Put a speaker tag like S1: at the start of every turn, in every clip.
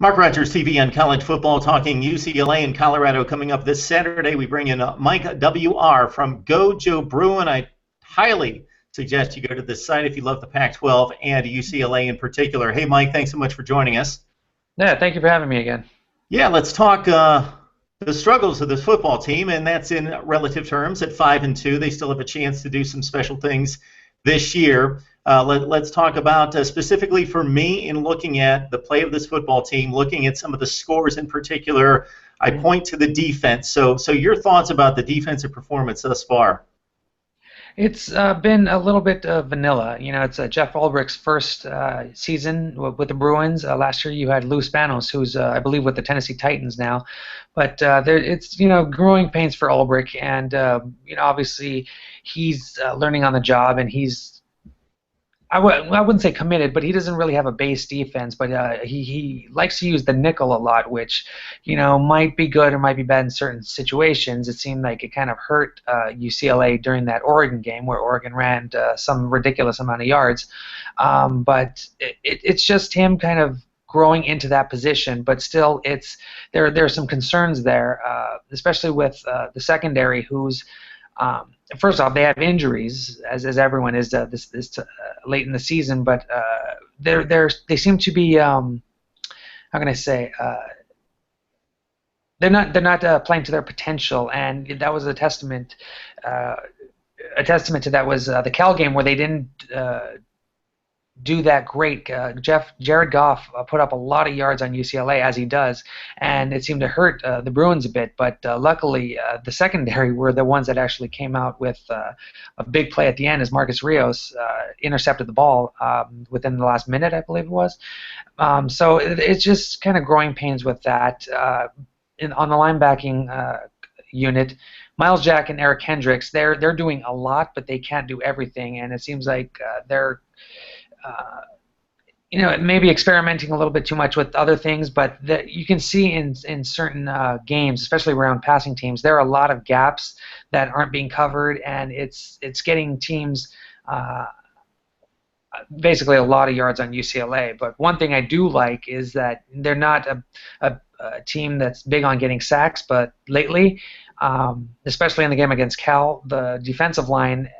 S1: Mark Rogers TV on college football, talking UCLA and Colorado. Coming up this Saturday, we bring in Mike WR from Go Bruin. I highly suggest you go to this site if you love the Pac-12 and UCLA in particular. Hey, Mike, thanks so much for joining us.
S2: Yeah, thank you for having me again.
S1: Yeah, let's talk the struggles of this football team, and that's in relative terms. At 5-2, they still have a chance to do some special things this year. Let's talk about specifically for me in looking at the play of this football team, looking at some of the scores in particular. I point to the defense. So your thoughts about the defensive performance thus far?
S2: It's been a little bit vanilla. You know, it's Jeff Ulbricht's first season with the Bruins. Last year you had Lou Spanos, who's I believe with the Tennessee Titans now. But it's growing pains for Ulbricht, and obviously he's learning on the job, and he's I wouldn't say committed, but he doesn't really have a base defense. But he likes to use the nickel a lot, which might be good or might be bad in certain situations. It seemed like it kind of hurt UCLA during that Oregon game where Oregon ran some ridiculous amount of yards. But it's just him kind of growing into that position. But still, there are some concerns there, especially with the secondary, who's first off, they have injuries, as everyone is this late in the season, but they seem to be how can I say they're not playing to their potential, and that was a testament to that was the Cal game where they didn't do that great. Jared Goff put up a lot of yards on UCLA, as he does, and it seemed to hurt the Bruins a bit. But luckily, the secondary were the ones that actually came out with a big play at the end, as Marcus Rios intercepted the ball within the last minute, I believe it was. So it's just kind of growing pains with that. On the linebacking unit, Miles Jack and Eric Kendricks, they're doing a lot, but they can't do everything, and it seems like they're maybe experimenting a little bit too much with other things, but you can see in certain games, especially around passing teams, there are a lot of gaps that aren't being covered, and it's getting teams basically a lot of yards on UCLA. But one thing I do like is that they're not a team that's big on getting sacks, but lately, especially in the game against Cal, the defensive line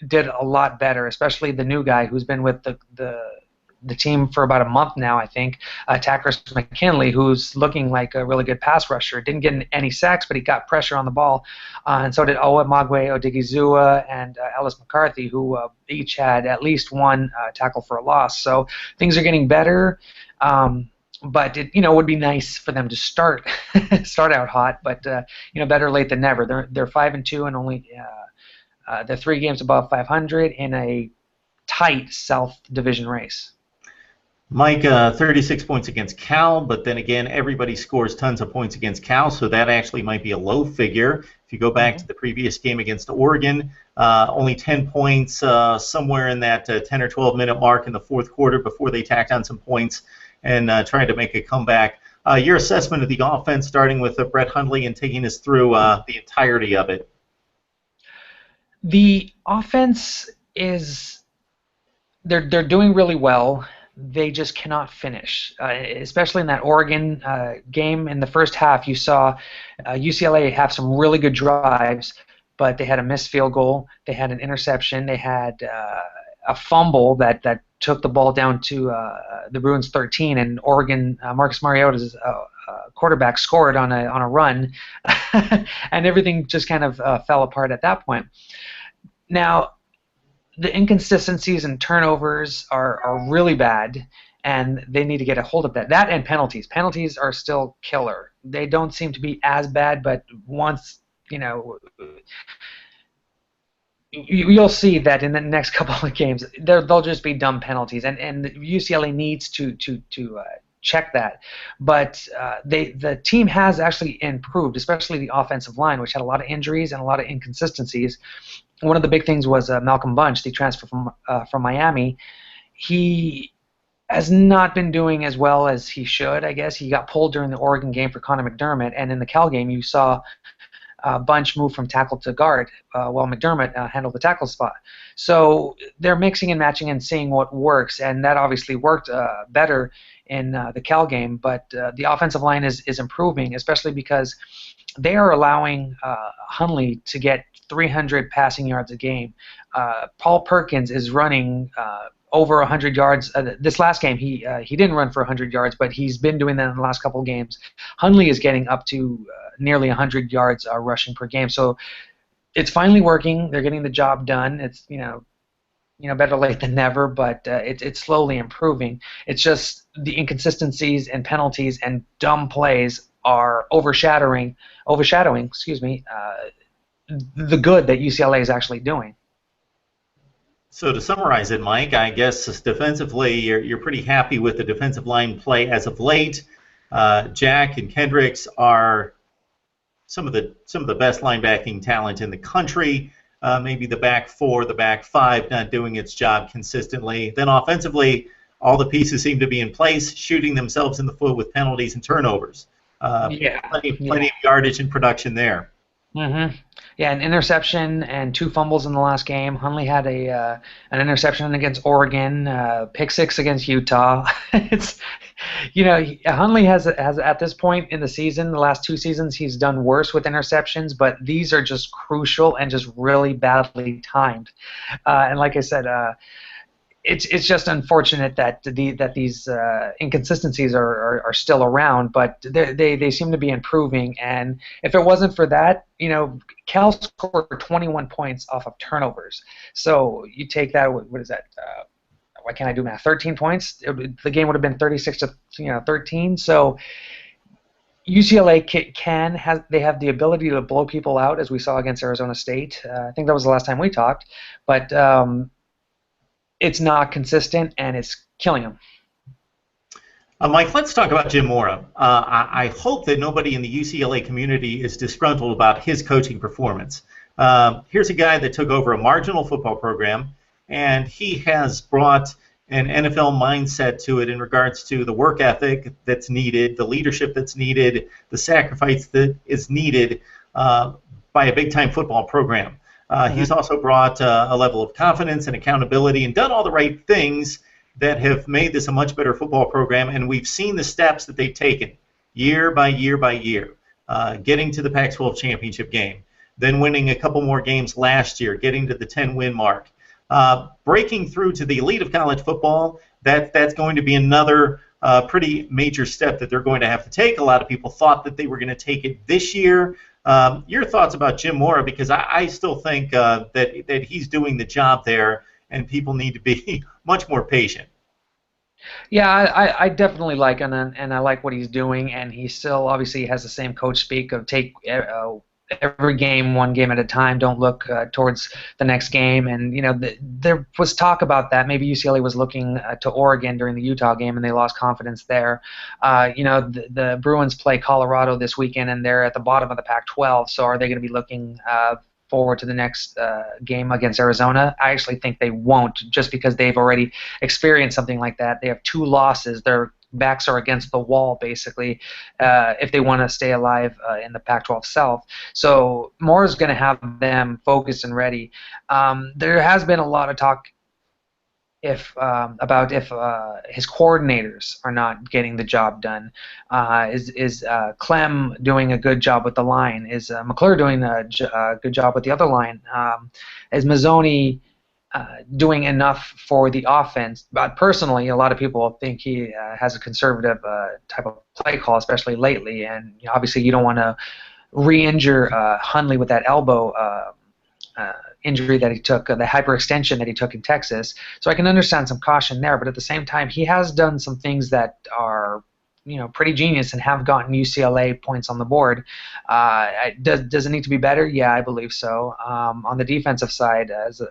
S2: did a lot better, especially the new guy who's been with the team for about a month now, I think, Tackers McKinley, who's looking like a really good pass rusher. Didn't get any sacks, but he got pressure on the ball, and so did Owa Magwe Odigizua and Ellis McCarthy, who each had at least one tackle for a loss. So things are getting better, but it would be nice for them to start out hot, but better late than never. They're 5-2 and only they're 3 games above 500 in a tight South Division race.
S1: Mike, 36 points against Cal, but then again, everybody scores tons of points against Cal, so that actually might be a low figure. If you go back to the previous game against Oregon, only 10 points, somewhere in that 10 or 12 minute mark in the fourth quarter before they tacked on some points and tried to make a comeback. Your assessment of the offense, starting with Brett Hundley and taking us through the entirety of it.
S2: The offense is they're doing really well. They just cannot finish, especially in that Oregon game. In the first half, you saw UCLA have some really good drives, but they had a missed field goal. They had an interception. They had a fumble that took the ball down to the Bruins 13, and Oregon, Marcus Mariota's quarterback scored on a run, and everything just kind of fell apart at that point. Now, the inconsistencies and turnovers are really bad, and they need to get a hold of that. That and penalties. Penalties are still killer. They don't seem to be as bad, but once, you'll see that in the next couple of games, they'll just be dumb penalties, and UCLA needs to check that. But the team has actually improved, especially the offensive line, which had a lot of injuries and a lot of inconsistencies. One of the big things was Malcolm Bunch, the transfer from Miami. He has not been doing as well as he should, I guess. He got pulled during the Oregon game for Connor McDermott, and in the Cal game you saw Bunch moved from tackle to guard while McDermott handled the tackle spot. So they're mixing and matching and seeing what works, and that obviously worked better in the Cal game. But the offensive line is improving, especially because they are allowing Hundley to get 300 passing yards a game. Paul Perkins is running over 100 yards. This last game, he didn't run for 100 yards, but he's been doing that in the last couple of games. Hundley is getting up to nearly 100 yards rushing per game. So it's finally working. They're getting the job done. It's better late than never, but it's slowly improving. It's just the inconsistencies and penalties and dumb plays are overshadowing, the good that UCLA is actually doing.
S1: So to summarize it, Mike, I guess defensively you're pretty happy with the defensive line play as of late. Jack and Kendricks are some of the best linebacking talent in the country. Maybe the back four, the back five not doing its job consistently. Then offensively, all the pieces seem to be in place, shooting themselves in the foot with penalties and turnovers. Plenty of yardage and production there.
S2: Mm-hmm. Yeah, an interception and 2 fumbles in the last game. Hundley had an interception against Oregon, pick 6 against Utah. It's, Hundley has at this point in the season, the last 2 seasons, he's done worse with interceptions, but these are just crucial and just really badly timed. And like I said, it's just unfortunate that these inconsistencies are still around, but they seem to be improving. And if it wasn't for that, Cal scored 21 points off of turnovers. So you take that, what is that? Why can't I do math? 13 points. The game would have been 36-13. So UCLA they have the ability to blow people out, as we saw against Arizona State. I think that was the last time we talked, but it's not consistent, and it's killing them.
S1: Mike, let's talk about Jim Mora. I hope that nobody in the UCLA community is disgruntled about his coaching performance. Here's a guy that took over a marginal football program, and he has brought an NFL mindset to it in regards to the work ethic that's needed, the leadership that's needed, the sacrifice that is needed by a big-time football program. He's also brought a level of confidence and accountability and done all the right things that have made this a much better football program, and we've seen the steps that they've taken year by year by year, getting to the Pac-12 championship game, then winning a couple more games last year, getting to the 10-win mark, breaking through to the elite of college football. That's going to be another pretty major step that they're going to have to take. A lot of people thought that they were going to take it this year. Your thoughts about Jim Mora, because I still think that he's doing the job there, and people need to be much more patient.
S2: Yeah, I definitely like him, and I like what he's doing, and he still obviously has the same coach speak of take every game one game at a time, don't look towards the next game. And there was talk about that. Maybe UCLA was looking to Oregon during the Utah game, and they lost confidence there. The Bruins play Colorado this weekend, and they're at the bottom of the Pac-12, so are they going to be looking forward to the next game against Arizona? I actually think they won't, just because they've already experienced something like that. They have 2 losses. Their backs are against the wall, basically, if they want to stay alive in the Pac-12 South. So Mora's going to have them focused and ready. There has been a lot of talk about if his coordinators are not getting the job done. Is Clem doing a good job with the line? Is McClure doing a good job with the other line? Is Mazzoni doing enough for the offense? But personally, a lot of people think he has a conservative type of play call, especially lately. And obviously, you don't want to re-injure Hundley with that elbow injury that he took, the hyperextension that he took in Texas. So I can understand some caution there, but at the same time, he has done some things that are pretty genius and have gotten UCLA points on the board. Does it need to be better? Yeah, I believe so. On the defensive side, as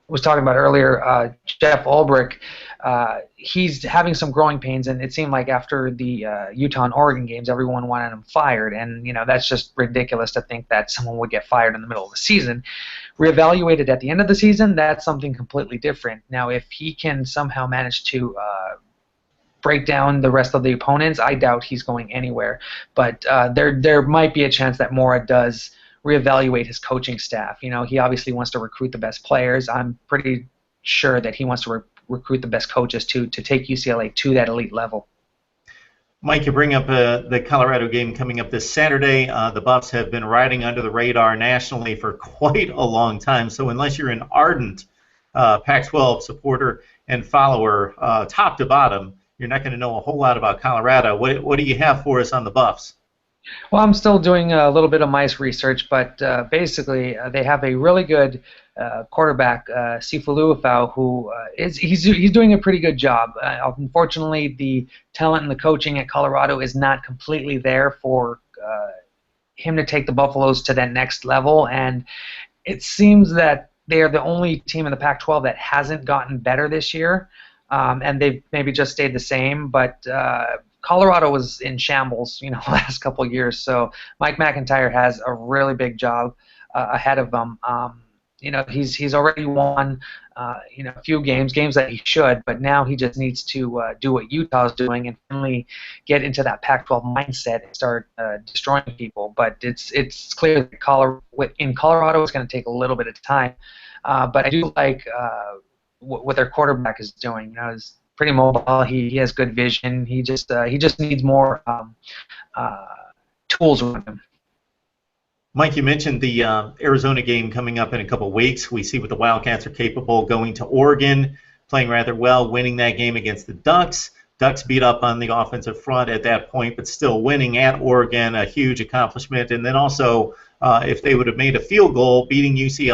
S2: was talking about earlier, Jeff Ulbrich, he's having some growing pains, and it seemed like after the Utah and Oregon games, everyone wanted him fired, and that's just ridiculous to think that someone would get fired in the middle of the season. Reevaluated at the end of the season, that's something completely different. Now, if he can somehow manage to break down the rest of the opponents, I doubt he's going anywhere. But there might be a chance that Mora does reevaluate his coaching staff. He obviously wants to recruit the best players. I'm pretty sure that he wants to recruit the best coaches to take UCLA to that elite level.
S1: Mike, you bring up the Colorado game coming up this Saturday. The Buffs have been riding under the radar nationally for quite a long time, so unless you're an ardent Pac-12 supporter and follower, top to bottom, you're not going to know a whole lot about Colorado. What do you have for us on the Buffs?
S2: Well, I'm still doing a little bit of mice research, but basically they have a really good quarterback, Sifu Luafau, who he's doing a pretty good job. Unfortunately, the talent and the coaching at Colorado is not completely there for him to take the Buffaloes to that next level, and it seems that they are the only team in the Pac-12 that hasn't gotten better this year, and they've maybe just stayed the same, but Colorado was in shambles, the last couple of years. So Mike McIntyre has a really big job ahead of him. He's already won, a few games that he should, but now he just needs to do what Utah's doing and finally get into that Pac-12 mindset and start destroying people. But it's clear that in Colorado it's going to take a little bit of time. But I do like what their quarterback is doing. He's pretty mobile. He has good vision. He just needs more tools around him.
S1: Mike, you mentioned the Arizona game coming up in a couple weeks. We see what the Wildcats are capable, going to Oregon, playing rather well, winning that game against the Ducks. Ducks beat up on the offensive front at that point, but still winning at Oregon, a huge accomplishment. And then also, if they would have made a field goal, beating USC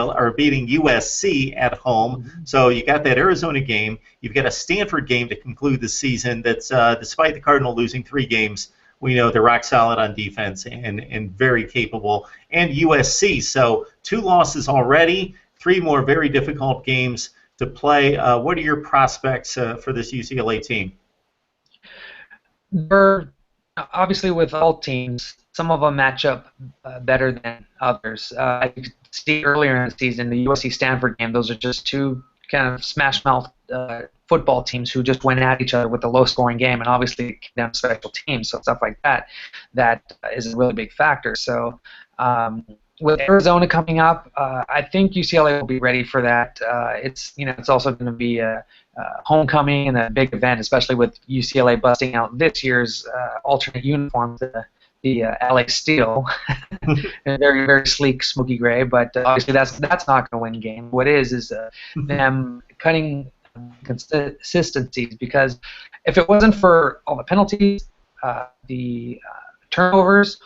S1: at home. So you got that Arizona game. You've got a Stanford game to conclude the season. That's despite the Cardinal losing 3 games, we know they're rock solid on defense and very capable. And USC. So 2 losses already, 3 more very difficult games to play. What are your prospects for this UCLA team?
S2: Obviously, with all teams, some of them match up better than others. I could see earlier in the season, the USC-Stanford game, those are just 2 kind of smash-mouth football teams who just went at each other with a low-scoring game, and obviously it came down to special teams, so stuff like that is a really big factor. So with Arizona coming up, I think UCLA will be ready for that. It's also going to be a homecoming and a big event, especially with UCLA busting out this year's alternate uniform, the LA Steel, very very sleek, smoky gray. But obviously that's not going to win game. What is them cutting consistencies, because if it wasn't for all the penalties, the turnovers,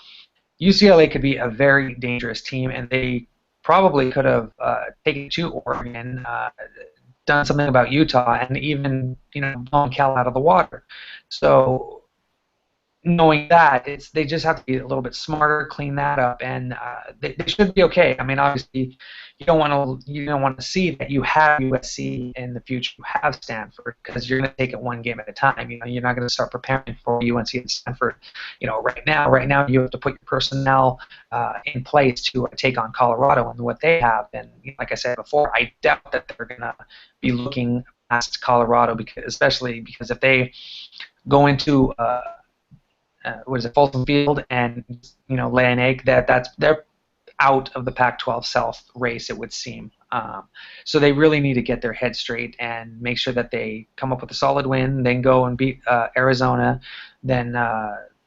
S2: UCLA could be a very dangerous team, and they probably could have taken to Oregon, done something about Utah, and even blown Cal out of the water. So knowing that, they just have to be a little bit smarter, clean that up, and they should be okay. I mean, obviously, you don't want to see that you have USC in the future, you have Stanford, because you're going to take it one game at a time. You're not going to start preparing for UNC and Stanford. Right now you have to put your personnel in place to take on Colorado and what they have. And like I said before, I doubt that they're going to be looking past Colorado, especially because if they go into Folsom Field and lay an egg, they're out of the Pac-12 South race, it would seem. So they really need to get their head straight and make sure that they come up with a solid win, then go and beat Arizona, then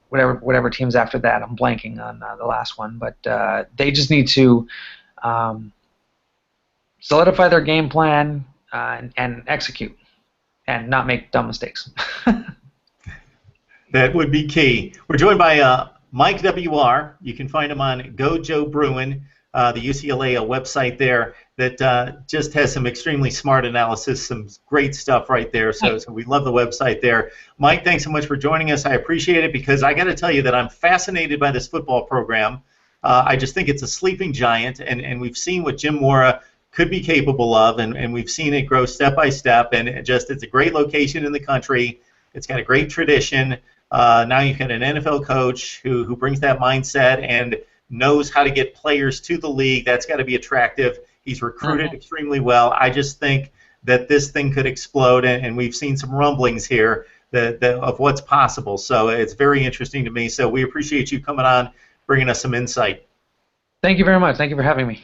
S2: whatever teams after that. I'm blanking on the last one, but they just need to solidify their game plan and execute and not make dumb mistakes.
S1: That would be key. We're joined by Mike W.R. You can find him on Go Joe Bruin, the UCLA website there that just has some extremely smart analysis, some great stuff right there. So we love the website there. Mike, thanks so much for joining us. I appreciate it, because I got to tell you that I'm fascinated by this football program. I just think it's a sleeping giant, and we've seen what Jim Mora could be capable of, and we've seen it grow step by step, and it's a great location in the country. It's got a great tradition. Now you've got an NFL coach who brings that mindset and knows how to get players to the league. That's got to be attractive. He's recruited extremely well. I just think that this thing could explode, and we've seen some rumblings here of what's possible. So it's very interesting to me. So we appreciate you coming on, bringing us some insight.
S2: Thank you very much. Thank you for having me.